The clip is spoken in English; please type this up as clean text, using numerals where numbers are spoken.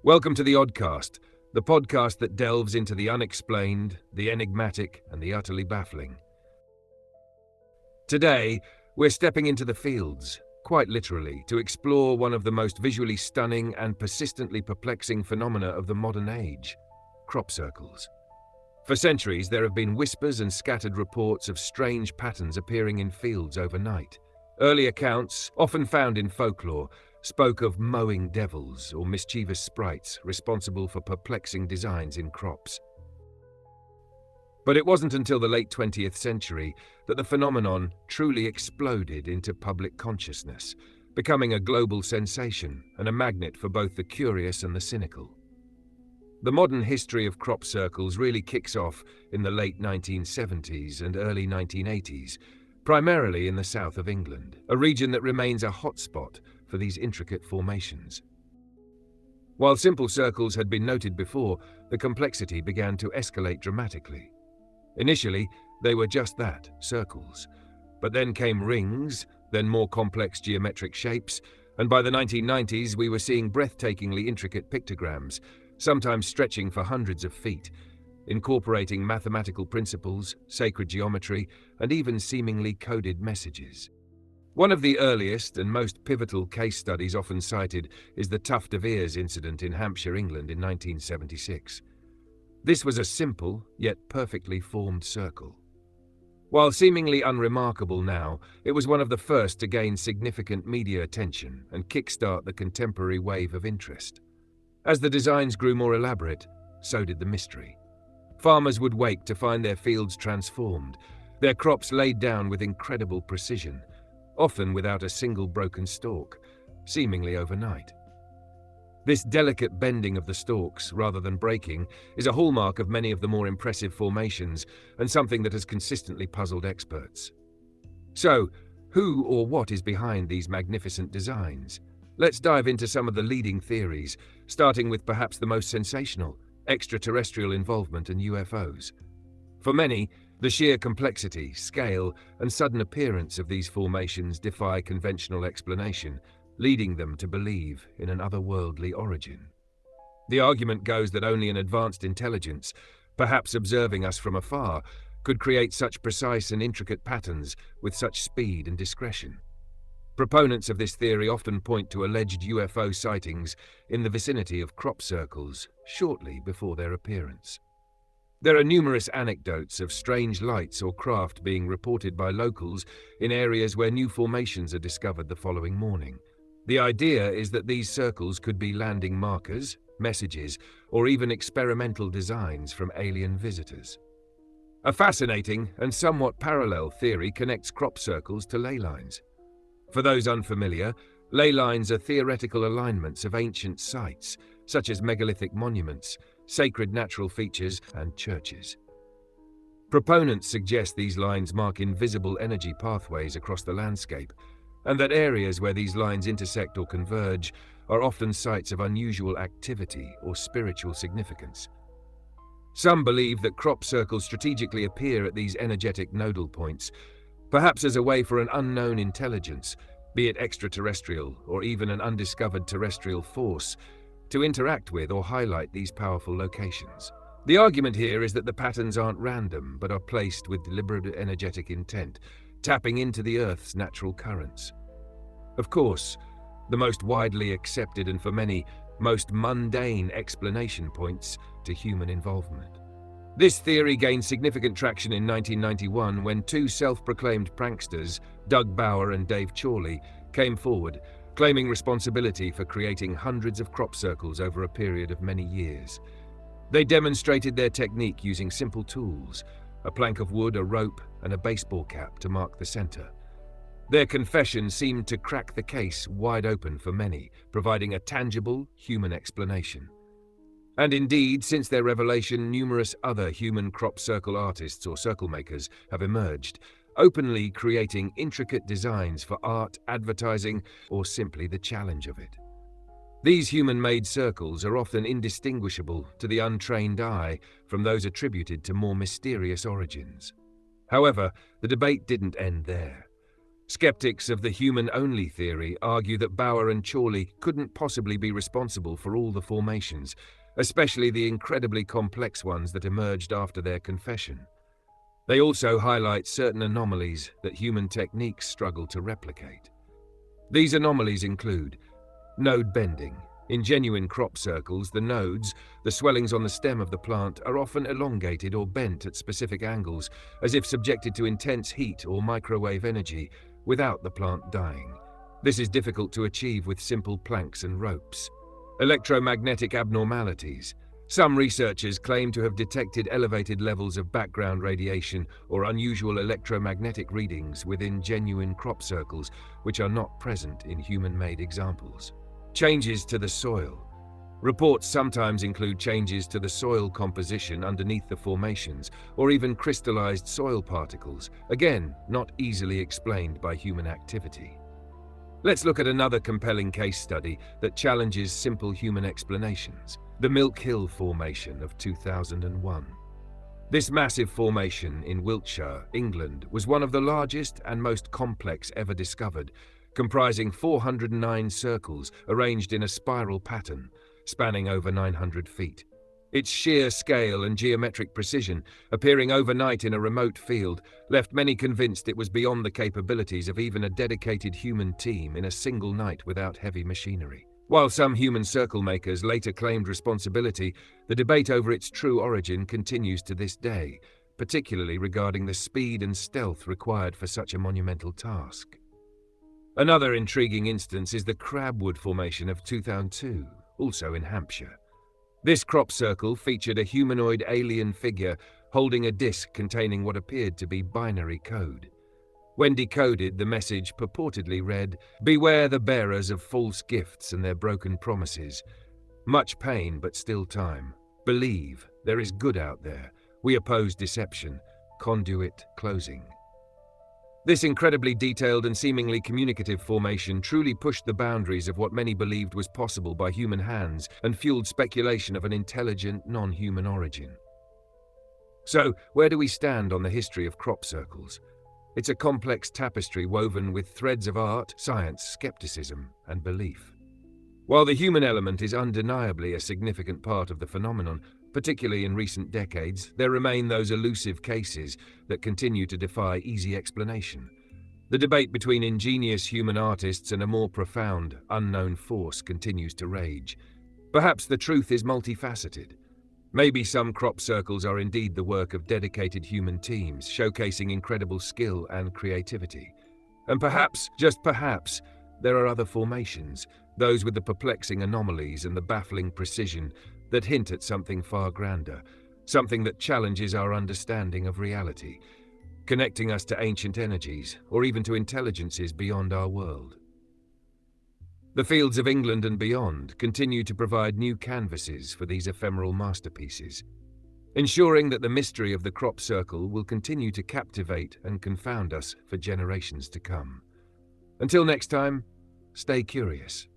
Welcome to the Oddcast, the podcast that delves into the unexplained, the enigmatic, and the utterly baffling. Today, we're stepping into the fields, quite literally, to explore one of the most visually stunning and persistently perplexing phenomena of the modern age: crop circles. For centuries, there have been whispers and scattered reports of strange patterns appearing in fields overnight. Early accounts, often found in folklore, spoke of mowing devils or mischievous sprites responsible for perplexing designs in crops. But it wasn't until the late 20th century that the phenomenon truly exploded into public consciousness, becoming a global sensation and a magnet for both the curious and the cynical. The modern history of crop circles really kicks off in the late 1970s and early 1980s, primarily in the south of England, a region that remains a hotspot for these intricate formations. While simple circles had been noted before, the complexity began to escalate dramatically. Initially, they were just that, circles. But then came rings, then more complex geometric shapes, and by the 1990s we were seeing breathtakingly intricate pictograms, sometimes stretching for hundreds of feet, incorporating mathematical principles, sacred geometry, and even seemingly coded messages. One of the earliest and most pivotal case studies often cited is the Tuft of Ears incident in Hampshire, England in 1976. This was a simple, yet perfectly formed circle. While seemingly unremarkable now, it was one of the first to gain significant media attention and kickstart the contemporary wave of interest. As the designs grew more elaborate, so did the mystery. Farmers would wake to find their fields transformed, their crops laid down with incredible precision, often without a single broken stalk, seemingly overnight. This delicate bending of the stalks, rather than breaking, is a hallmark of many of the more impressive formations and something that has consistently puzzled experts. So, who or what is behind these magnificent designs? Let's dive into some of the leading theories, starting with perhaps the most sensational: extraterrestrial involvement and UFOs. For many, the sheer complexity, scale, and sudden appearance of these formations defy conventional explanation, leading them to believe in an otherworldly origin. The argument goes that only an advanced intelligence, perhaps observing us from afar, could create such precise and intricate patterns with such speed and discretion. Proponents of this theory often point to alleged UFO sightings in the vicinity of crop circles shortly before their appearance. There are numerous anecdotes of strange lights or craft being reported by locals in areas where new formations are discovered the following morning. The idea is that these circles could be landing markers, messages, or even experimental designs from alien visitors. A fascinating and somewhat parallel theory connects crop circles to ley lines. For those unfamiliar, ley lines are theoretical alignments of ancient sites, such as megalithic monuments, sacred natural features, and churches. Proponents suggest these lines mark invisible energy pathways across the landscape, and that areas where these lines intersect or converge are often sites of unusual activity or spiritual significance. Some believe that crop circles strategically appear at these energetic nodal points, perhaps as a way for an unknown intelligence, be it extraterrestrial or even an undiscovered terrestrial force, to interact with or highlight these powerful locations. The argument here is that the patterns aren't random, but are placed with deliberate energetic intent, tapping into the Earth's natural currents. Of course, the most widely accepted and for many, most mundane explanation points to human involvement. This theory gained significant traction in 1991 when two self-proclaimed pranksters, Doug Bauer and Dave Chorley, came forward, claiming responsibility for creating hundreds of crop circles over a period of many years. They demonstrated their technique using simple tools: a plank of wood, a rope, and a baseball cap to mark the center. Their confession seemed to crack the case wide open for many, providing a tangible, human explanation. And indeed, since their revelation, numerous other human crop circle artists or circle makers have emerged, openly creating intricate designs for art, advertising, or simply the challenge of it. These human-made circles are often indistinguishable to the untrained eye from those attributed to more mysterious origins. However, the debate didn't end there. Skeptics of the human-only theory argue that Bauer and Chorley couldn't possibly be responsible for all the formations, especially the incredibly complex ones that emerged after their confession. They also highlight certain anomalies that human techniques struggle to replicate. These anomalies include node bending. In genuine crop circles, the nodes, the swellings on the stem of the plant, are often elongated or bent at specific angles, as if subjected to intense heat or microwave energy, without the plant dying. This is difficult to achieve with simple planks and ropes. Electromagnetic abnormalities. Some researchers claim to have detected elevated levels of background radiation or unusual electromagnetic readings within genuine crop circles, which are not present in human-made examples. Changes to the soil. Reports sometimes include changes to the soil composition underneath the formations, or even crystallized soil particles, again, not easily explained by human activity. Let's look at another compelling case study that challenges simple human explanations: the Milk Hill Formation of 2001. This massive formation in Wiltshire, England, was one of the largest and most complex ever discovered, comprising 409 circles arranged in a spiral pattern, spanning over 900 feet. Its sheer scale and geometric precision, appearing overnight in a remote field, left many convinced it was beyond the capabilities of even a dedicated human team in a single night without heavy machinery. While some human circle makers later claimed responsibility, the debate over its true origin continues to this day, particularly regarding the speed and stealth required for such a monumental task. Another intriguing instance is the Crabwood Formation of 2002, also in Hampshire. This crop circle featured a humanoid alien figure holding a disc containing what appeared to be binary code. When decoded, the message purportedly read, "Beware the bearers of false gifts and their broken promises. Much pain, but still time. Believe, there is good out there. We oppose deception. Conduit closing." This incredibly detailed and seemingly communicative formation truly pushed the boundaries of what many believed was possible by human hands and fueled speculation of an intelligent, non-human origin. So, where do we stand on the history of crop circles? It's a complex tapestry woven with threads of art, science, skepticism, and belief. While the human element is undeniably a significant part of the phenomenon, particularly in recent decades, there remain those elusive cases that continue to defy easy explanation. The debate between ingenious human artists and a more profound, unknown force continues to rage. Perhaps the truth is multifaceted. Maybe some crop circles are indeed the work of dedicated human teams, showcasing incredible skill and creativity. And perhaps, just perhaps, there are other formations, those with the perplexing anomalies and the baffling precision, that hint at something far grander, something that challenges our understanding of reality, connecting us to ancient energies, or even to intelligences beyond our world. The fields of England and beyond continue to provide new canvases for these ephemeral masterpieces, ensuring that the mystery of the crop circle will continue to captivate and confound us for generations to come. Until next time, stay curious.